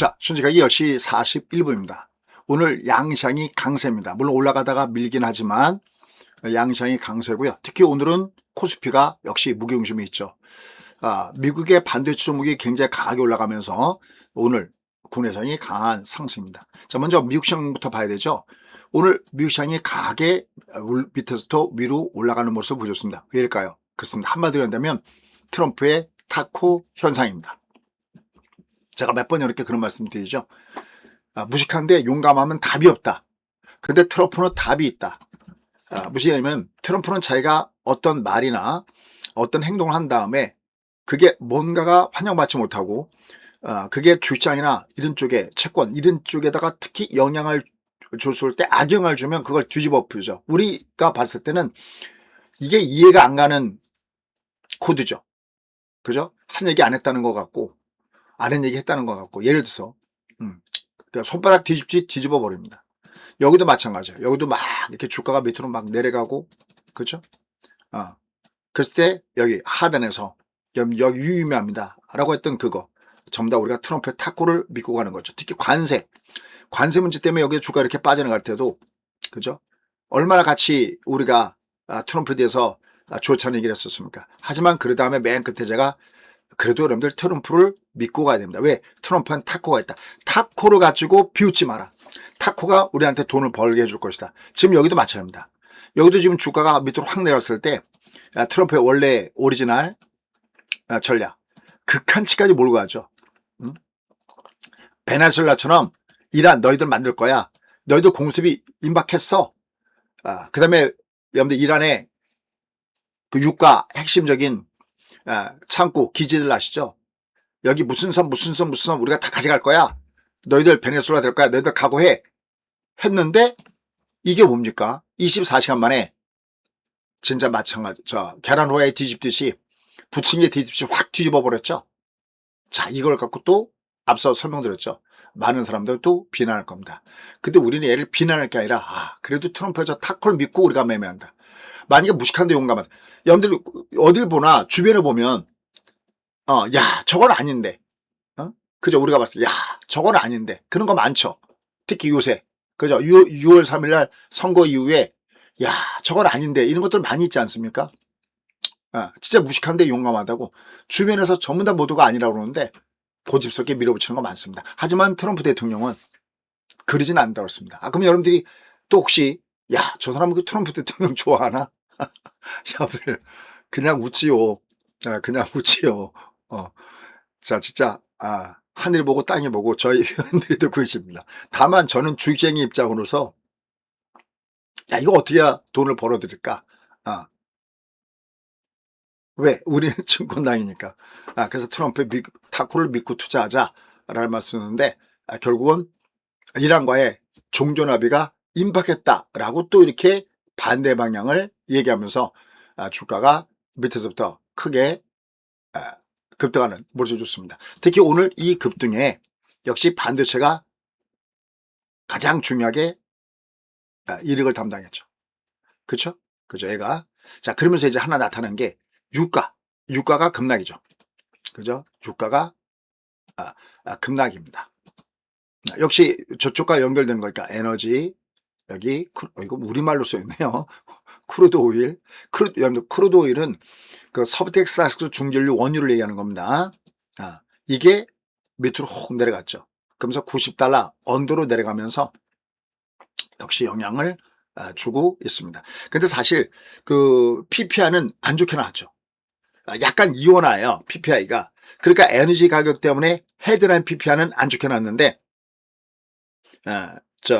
자, 현재가 10시 41분입니다. 오늘 양시장이 강세입니다. 물론 올라가다가 밀긴 하지만 양시장이 강세고요. 특히 오늘은 코스피가 역시 무게중심이 있죠. 미국의 반도체 종목이 굉장히 강하게 올라가면서 오늘 국내시장이 강한 상승입니다. 자, 먼저 미국 시장부터 봐야 되죠. 오늘 미국 시장이 강하게 밑에서부터 위로 올라가는 모습을 보여줬습니다. 왜일까요? 그렇습니다. 한마디로 한다면 트럼프의 타코 현상입니다. 제가 몇 번 이렇게 그런 말씀 드리죠. 무식한데 용감하면 답이 없다. 근데 트럼프는 답이 있다. 무엇이냐면 트럼프는 자기가 어떤 말이나 어떤 행동을 한 다음에 그게 뭔가가 환영받지 못하고 그게 주장이나 이런 쪽에 채권 이런 쪽에다가 특히 영향을 줬을 때 악영향을 주면 그걸 뒤집어 엎죠. 우리가 봤을 때는 이게 이해가 안 가는 코드죠. 그죠? 한 얘기 안 했다는 것 같고 아는 얘기 했다는 것 같고 예를 들어서 손바닥 뒤집어 버립니다. 여기도 마찬가지예요. 여기도 막 이렇게 주가가 밑으로 막 내려가고 그렇죠? 그랬을 때 여기 하단에서 여기 유의미합니다 라고 했던 그거 전부 다 우리가 트럼프의 탁구를 믿고 가는 거죠. 특히 관세 문제 때문에 여기 주가 이렇게 빠져나갈 때도 그죠? 얼마나 같이 우리가 트럼프에 대해서 좋다는 얘기를 했었습니까? 하지만 그 다음에 맨 끝에 제가 그래도 여러분들 트럼프를 믿고 가야 됩니다. 왜? 트럼프는 타코가 있다. 타코를 가지고 비웃지 마라. 타코가 우리한테 돈을 벌게 해줄 것이다. 지금 여기도 마찬가지입니다. 여기도 지금 주가가 밑으로 확 내렸을 때 트럼프의 원래 오리지널 전략 극한치까지 몰고 가죠. 베네수엘라처럼 이란 너희들 만들 거야. 너희들 공습이 임박했어. 그 다음에 여러분들 이란의 그 유가 핵심적인 창고 기지들 아시죠? 여기 무슨 섬 우리가 다 가져갈 거야. 너희들 베네수엘라 될 거야. 너희들 각오해. 했는데 이게 뭡니까? 24시간 만에 진짜 마찬가지 계란 후라이 뒤집듯이 부침개 뒤집듯이 확 뒤집어 버렸죠. 자, 이걸 갖고 또 앞서 설명드렸죠. 많은 사람들도 비난할 겁니다. 근데 우리는 얘를 비난할 게 아니라 그래도 트럼프의 저 타코를 믿고 우리가 매매한다. 만약에 무식한데 용감하다. 여러분들 어딜 보나 주변에 보면 야 저건 아닌데 그죠? 우리가 봤을 때 야 저건 아닌데 그런 거 많죠. 특히 요새 그죠? 6월 3일 날 선거 이후에 야 저건 아닌데 이런 것들 많이 있지 않습니까? 진짜 무식한데 용감하다고 주변에서 전부 다 모두가 아니라고 그러는데 고집스럽게 밀어붙이는 거 많습니다. 하지만 트럼프 대통령은 그러진 않다고 했습니다. 그럼 여러분들이 또 혹시 야 저 사람은 그 트럼프 대통령 좋아하나? 여러분들 그냥 웃지요. 그냥 웃지요. 자 진짜 하늘 보고 땅이 보고 저희 회원들이 듣고 계십니다. 다만 저는 주식쟁이 입장으로서 야 이거 어떻게 해야 돈을 벌어들일까? 왜? 우리는 증권당이니까. 그래서 트럼프의 타코를 믿고 투자하자라는 말씀인데 결국은 이란과의 종전합의가 임박했다라고 또 이렇게 반대 방향을 얘기하면서 주가가 밑에서부터 크게 급등하는 모습을 줬습니다. 특히 오늘 이 급등에 역시 반도체가 가장 중요하게 이익을 담당했죠. 그렇죠? 그죠? 얘가 자 그러면서 이제 하나 나타난 게 유가가 급락이죠. 그죠? 유가가 급락입니다. 역시 저쪽과 연결된 거니까 에너지 여기 이거 우리말로 써있네요. 크루드 오일. 크루드 오일은 그 서브텍사스 중진류 원유를 얘기하는 겁니다. 이게 밑으로 혹 내려갔죠. 그러면서 90달러 언더로 내려가면서 역시 영향을 주고 있습니다. 근데 사실 그 PPI는 안 좋게 나왔죠. 약간 이원화예요. PPI가. 그러니까 에너지 가격 때문에 헤드라인 PPI는 안 좋게 나왔는데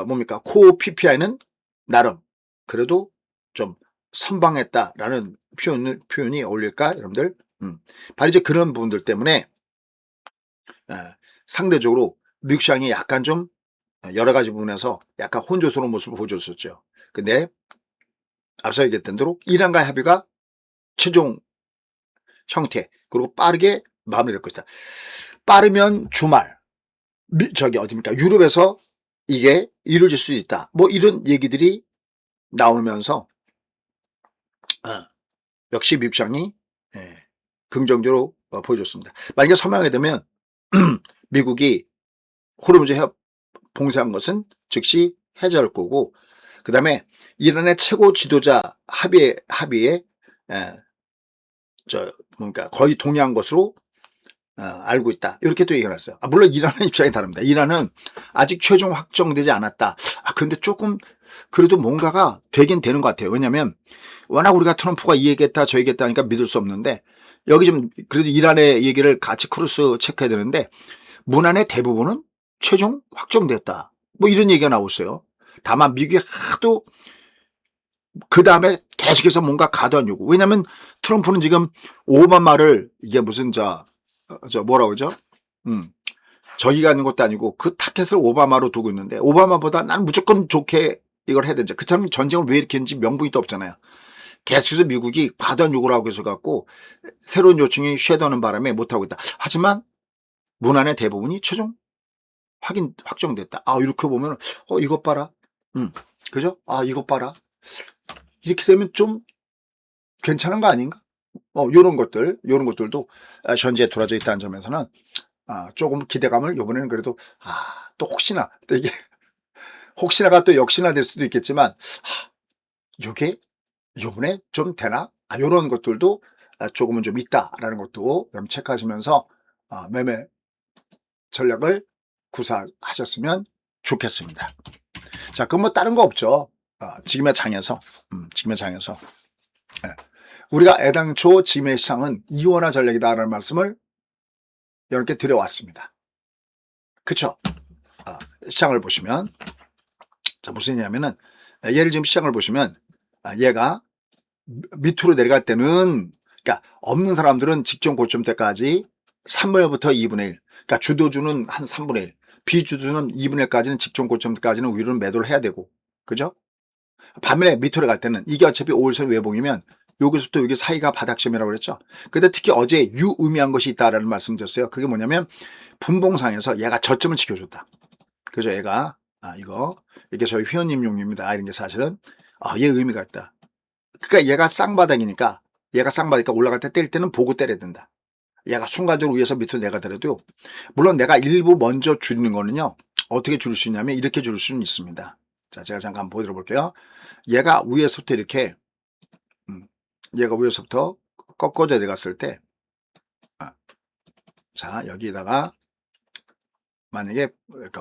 뭡니까? 코어 PPI는 나름 그래도 좀 선방했다라는 표현이 어울릴까 여러분들? 바로 이제 그런 부분들 때문에 상대적으로 미국 시장이 약간 좀 여러 가지 부분에서 약간 혼조스러운 모습을 보여줬었죠. 근데 앞서 얘기했던 대로 이란과의 합의가 최종 형태 그리고 빠르게 마무리될 것이다. 빠르면 주말 어디입니까? 유럽에서 이게 이루어질 수 있다. 뭐 이런 얘기들이 나오면서 역시 미국 시장이 긍정적으로 보여줬습니다. 만약에 설명하게 되면 미국이 호르무즈 해협 봉쇄한 것은 즉시 해제할 거고, 그 다음에 이란의 최고 지도자 합의에 뭔가 거의 동의한 것으로 알고 있다. 이렇게 또 얘기를 했어요. 물론 이란의 입장이 다릅니다. 이란은 아직 최종 확정되지 않았다. 근데 조금 그래도 뭔가가 되긴 되는 것 같아요. 왜냐하면 워낙 우리가 트럼프가 이 얘기했다 저 얘기했다 하니까 믿을 수 없는데, 여기 좀 그래도 이란의 얘기를 같이 크로스 체크해야 되는데, 문안의 대부분은 최종 확정됐다. 뭐 이런 얘기가 나오고 있어요. 다만 미국이 하도 그 다음에 계속해서 뭔가 가도한 요구. 왜냐하면 트럼프는 지금 오바마를 이게 무슨 뭐라 그러죠? 저기가 있는 것도 아니고 그 타켓을 오바마로 두고 있는데, 오바마보다 난 무조건 좋게 이걸 해야 되죠. 그참 전쟁을 왜 이렇게 했는지 명분이 또 없잖아요. 계속해서 미국이 과도한 요구를 하고 있어 갖고 새로운 요청이 쉐도하는 바람에 못하고 있다. 하지만 문안의 대부분이 최종 확정됐다. 이렇게 보면 이것 봐라. 그죠? 이것 봐라. 이렇게 되면 좀 괜찮은 거 아닌가? 요런 것들도 현재에 돌아져 있다는 점에서는 조금 기대감을 요번에는 그래도 또 혹시나 또 이게 혹시나가 또 역시나 될 수도 있겠지만 요게 요번에 좀 되나? 요런 것들도 조금은 좀 있다라는 것도 체크하시면서 매매 전략을 구사하셨으면 좋겠습니다. 자, 그럼 뭐 다른 거 없죠. 지금의 장에서 우리가 애당초 지금의 시장은 이원화 전략이다라는 말씀을 여러분께 드려왔습니다. 그쵸? 시장을 보시면 무슨 얘기냐면은, 예를 지금 시장을 보시면 얘가 밑으로 내려갈 때는, 그러니까 없는 사람들은 직전 고점 때까지 3분의 1부터 2분의 1, 그러니까 주도주는 한 3분의 1, 비주주는 2분의 1까지는 직전 고점까지는 위로는 매도를 해야 되고, 그죠? 반면에 밑으로 갈 때는 이게 어차피 5일선 외봉이면 여기서부터 여기 사이가 바닥점이라고 그랬죠. 근데 특히 어제 유의미한 것이 있다라는 말씀 드렸어요. 그게 뭐냐면 분봉상에서 얘가 저점을 지켜줬다. 그죠? 얘가 이게 저희 회원님용입니다. 이런 게 사실은 얘 의미가 있다. 그러니까 얘가 쌍바닥이니까 올라갈 때 때릴 때는 보고 때려야 된다. 얘가 순간적으로 위에서 밑으로 내가더라도, 물론 내가 일부 먼저 줄이는 거는요, 어떻게 줄일 수 있냐면 이렇게 줄일 수는 있습니다. 자, 제가 잠깐 보여드려 볼게요. 얘가 위에서부터 이렇게 얘가 위에서부터 꺾어져 내려갔을 때, 자, 여기다가 만약에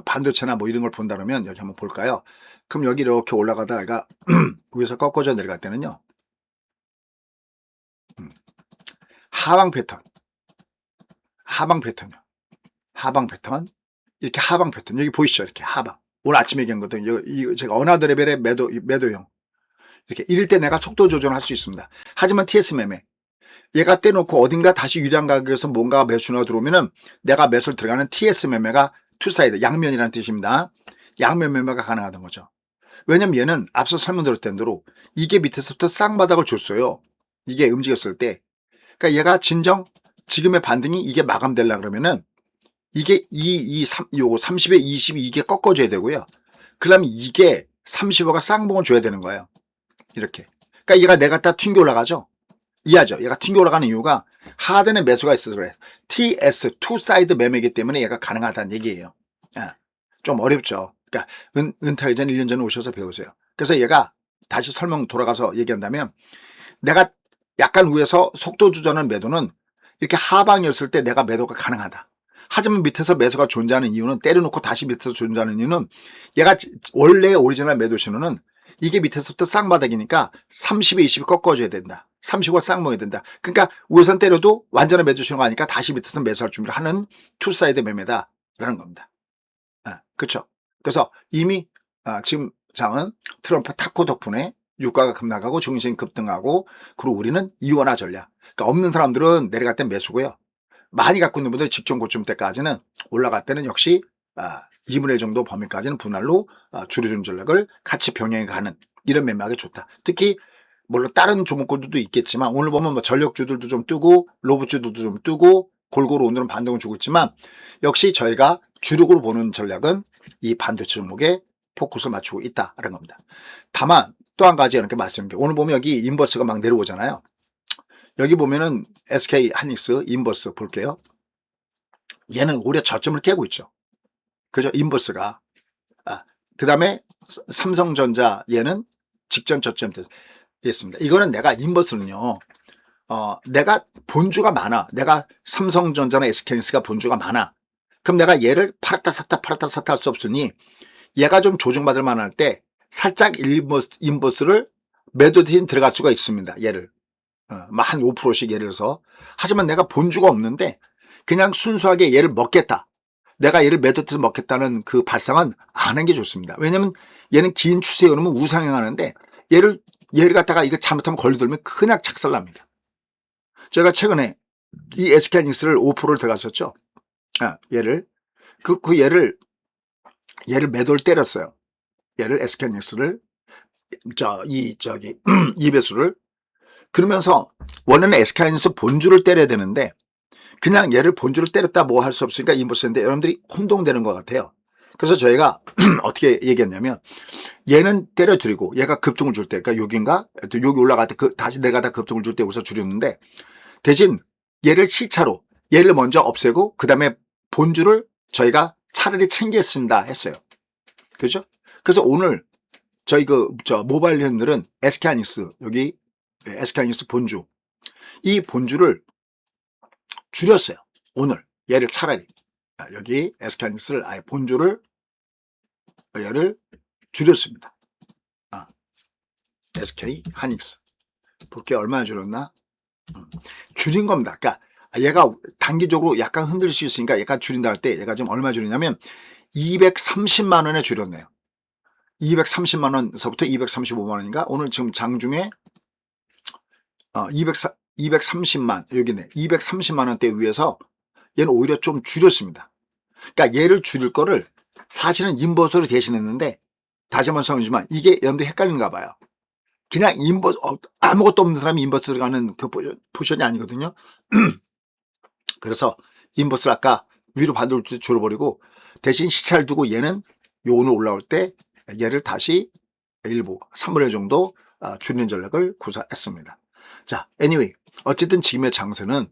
반도체나 뭐 이런 걸 본다 그러면 여기 한번 볼까요? 그럼 여기 이렇게 올라가다가 얘가 위에서 꺾어져 내려갈 때는요, 하방 패턴 이렇게 하방 패턴 여기 보이시죠? 이렇게 하방. 오늘 아침에 얘기한 거거든요. 이거 제가 어나더 레벨의 매도형. 이렇게 이럴 때 내가 속도 조절할 수 있습니다. 하지만 TS 매매, 얘가 떼놓고 어딘가 다시 유리한 가격에서 뭔가 매수가 들어오면은 내가 매수를 들어가는 TS 매매가 투사이드, 양면이라는 뜻입니다. 양면 매매가 가능하던 거죠. 왜냐면 얘는 앞서 설명드렸던 대로 이게 밑에서부터 쌍바닥을 줬어요. 이게 움직였을 때. 그러니까 얘가 지금의 반등이 이게 마감되려 그러면은 이게 요거 30에 20이 이게 꺾어줘야 되고요. 그러면 이게 35가 쌍봉을 줘야 되는 거예요. 이렇게. 그러니까 얘가 내가 튕겨 올라가죠. 이해하죠? 얘가 튕겨 올라가는 이유가 하단에 매수가 있어서 그래. TS, 투 사이드 매매이기 때문에 얘가 가능하다는 얘기예요. 좀 어렵죠. 그러니까 은퇴하기 전 1년 전에 오셔서 배우세요. 그래서 얘가 다시 설명 돌아가서 얘기한다면, 내가 약간 위에서 속도 조절하는 매도는 이렇게 하방이었을 때 내가 매도가 가능하다. 하지만 밑에서 매수가 존재하는 이유는, 때려놓고 다시 밑에서 존재하는 이유는, 얘가 원래 오리지널 매도 신호는 이게 밑에서부터 쌍바닥이니까 30에 20이 꺾어줘야 된다. 35가 쌍봉이 된다. 그러니까 우선 때려도 완전한 매도 신호가 아니까 다시 밑에서 매수할 준비를 하는 투사이드 매매다라는 겁니다. 그렇죠. 그래서 이미 지금 장은 트럼프 타코 덕분에 유가가 급락하고 중심 급등하고, 그리고 우리는 이원화 전략. 그러니까 없는 사람들은 내려갈 땐 매수고요. 많이 갖고 있는 분들 직전 고점 때까지는, 올라갈 때는 역시 2분의 1 정도 범위까지는 분할로 줄여주는 전략을 같이 병행해 가는 이런 매매하기 좋다. 특히 물론 다른 종목들도 있겠지만 오늘 보면 뭐 전력주들도 좀 뜨고 로봇주들도 좀 뜨고 골고루 오늘은 반등을 주고 있지만, 역시 저희가 주력으로 보는 전략은 이 반도체 종목에 포커스를 맞추고 있다라는 겁니다. 다만 또 한 가지 이렇게 말씀드린 게, 오늘 보면 여기 인버스가 막 내려오잖아요. 여기 보면은 SK 하이닉스 인버스 볼게요. 얘는 오히려 저점을 깨고 있죠. 그죠? 인버스가. 그 다음에 삼성전자 얘는 직전 저점 됐습니다. 이거는 내가 인버스는요, 내가 본주가 많아. 내가 삼성전자나 SK하이닉스가 본주가 많아. 그럼 내가 얘를 팔았다 샀다 할 수 없으니 얘가 좀 조정받을 만할 때 살짝 인버스를 매도 대신 들어갈 수가 있습니다. 얘를. 한 5%씩 예를 들어서. 하지만 내가 본주가 없는데 그냥 순수하게 얘를 먹겠다. 내가 얘를 매도 대신 먹겠다는 그 발상은 안 하는 게 좋습니다. 왜냐면 얘는 긴 추세에 오르면 우상향하는데 얘를 갖다가 이거 잘못하면 걸려들면 그냥 착살납니다. 제가 최근에 이 SK하이닉스를 5%를 들어갔었죠. 얘를 얘를 매도를 때렸어요. 얘를 SK하이닉스를 이 배수를. 그러면서 원래는 SK하이닉스 본주를 때려야 되는데 그냥 얘를 본주를 때렸다 뭐 할 수 없으니까 인버스인데 여러분들이 혼동되는 것 같아요. 그래서 저희가 어떻게 얘기했냐면 얘는 때려드리고 얘가 급등을 줄 때, 그러니까 여기인가 여기 올라갈 때 다시 내려가다 급등을 줄 때 여기서 줄였는데 대신 얘를 시차로 얘를 먼저 없애고 그 다음에 본주를 저희가 차라리 챙겼습니다 했어요. 그죠? 그래서 오늘 저희 모바일 회원들은 SK하이닉스 여기 SK하이닉스 본주 이 본주를 줄였어요. 오늘 얘를 차라리 여기 SK하이닉스를 아예 본주를 얘를 줄였습니다. SK하이닉스 볼게요. 얼마나 줄였나? 줄인 겁니다. 그러니까 얘가 단기적으로 약간 흔들 수 있으니까 약간 줄인다 할 때 얘가 지금 얼마 줄이냐면 230만 원에 줄였네요. 230만 원서부터 235만 원인가? 오늘 지금 장중에 230만 여기네. 230만 원대 위에서 얘는 오히려 좀 줄였습니다. 그러니까 얘를 줄일 거를 사실은 인버스로 대신했는데 다시 한번 설명드리지만 이게 여러분들 헷갈리는가 봐요. 그냥 인버스 아무것도 없는 사람이 인버스 들어가는 그 포션이 아니거든요. 그래서 인버스를 아까 위로 반대로 줄여버리고 대신 시차를 두고 얘는 요 오늘 올라올 때 얘를 다시 일부 3분의 1 정도 줄이는 전략을 구사했습니다. 자, anyway 어쨌든 지금의 장세는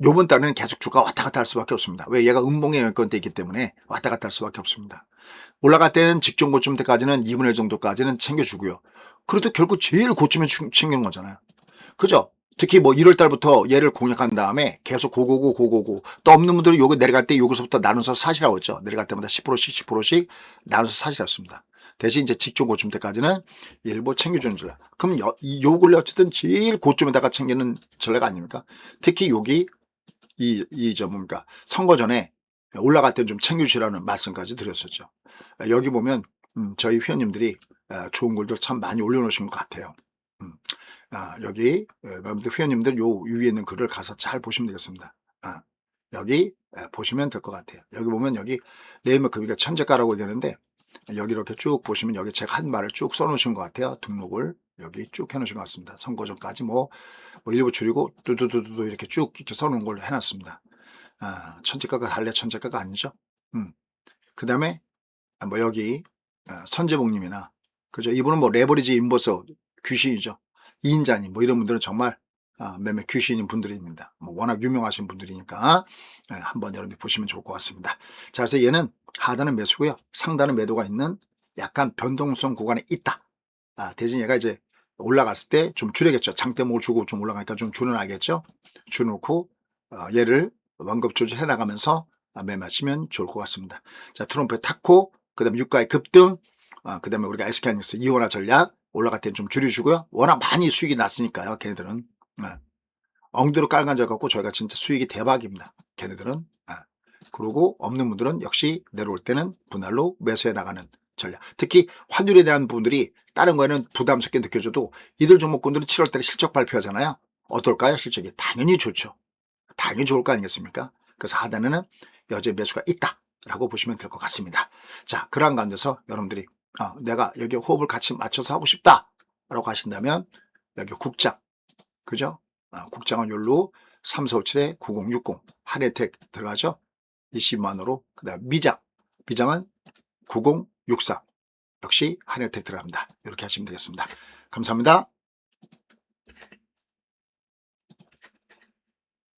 요번 달은 계속 주가 왔다 갔다 할 수밖에 없습니다. 왜? 얘가 음봉의 영향권대 있기 때문에 왔다 갔다 할 수밖에 없습니다. 올라갈 때는 직전 고점 때까지는 2분의 1 정도까지는 챙겨주고요. 그래도 결국 제일 고점에 챙기는 거잖아요. 그죠? 특히 뭐 1월 달부터 얘를 공략한 다음에 계속 고고고 또 없는 분들은 요거 내려갈 때 여기서부터 나눠서 사시라고 했죠. 내려갈 때마다 10%씩 나눠서 사시랐습니다. 대신 이제 직전 고점 때까지는 일부 챙겨주는 전략. 그럼 요 근래 어쨌든 제일 고점에다가 챙기는 전략 아닙니까? 특히 여기 뭡니까? 선거 전에 올라갈 때 좀 챙겨주시라는 말씀까지 드렸었죠. 여기 보면 저희 회원님들이 좋은 글들 참 많이 올려놓으신 것 같아요. 여기 여러분들 회원님들 요 위에 있는 글을 가서 잘 보시면 되겠습니다. 여기 보시면 될 것 같아요. 여기 보면 여기 레이머크비가 천재가라고 되는데 여기 이렇게 쭉 보시면 여기 제가 한 말을 쭉 써놓으신 것 같아요. 등록을 여기 쭉 해놓으신 것 같습니다. 선거 전까지 뭐 일부 줄이고 두두두두 이렇게 쭉 이렇게 써놓은 걸로 해놨습니다. 천재가가 할래 천재가가 아니죠. 그 다음에 뭐 여기 선재봉님이나 그죠? 이분은 뭐 레버리지 인버스 귀신이죠. 이인자님 뭐 이런 분들은 정말 매매 귀신인 분들입니다. 뭐 워낙 유명하신 분들이니까 한번 여러분들 보시면 좋을 것 같습니다. 자, 그래서 얘는 하단은 매수고요. 상단은 매도가 있는 약간 변동성 구간에 있다. 대신 얘가 이제 올라갔을 때 좀 줄여겠죠. 장대목을 주고 좀 올라가니까 좀 줄여놔겠죠. 줄여놓고 얘를 완급 조절해 나가면서 매매하시면 좋을 것 같습니다. 자, 트럼프의 타코, 그 다음에 유가의 급등, 그 다음에 우리가 SK하이닉스 이원화 전략 올라갈 때는 좀 줄여주고요. 워낙 많이 수익이 났으니까요. 걔네들은 엉대로 깔간져갖고 저희가 진짜 수익이 대박입니다. 걔네들은. 그리고 없는 분들은 역시 내려올 때는 분할로 매수해 나가는 전략. 특히 환율에 대한 분들이 다른 거에는 부담스럽게 느껴져도 이들 종목군들은 7월달에 실적 발표하잖아요. 어떨까요? 실적이 당연히 좋죠. 당연히 좋을 거 아니겠습니까? 그래서 하단에는 여전히 매수가 있다라고 보시면 될 것 같습니다. 자, 그러한 가운데서 여러분들이 내가 여기 호흡을 같이 맞춰서 하고 싶다라고 하신다면 여기 국장, 그죠? 국장은 요로 3457-9060 한혜택 들어가죠? 20만원으로. 그 다음 미장은 9063 역시 한혜택 들어갑니다. 이렇게 하시면 되겠습니다. 감사합니다.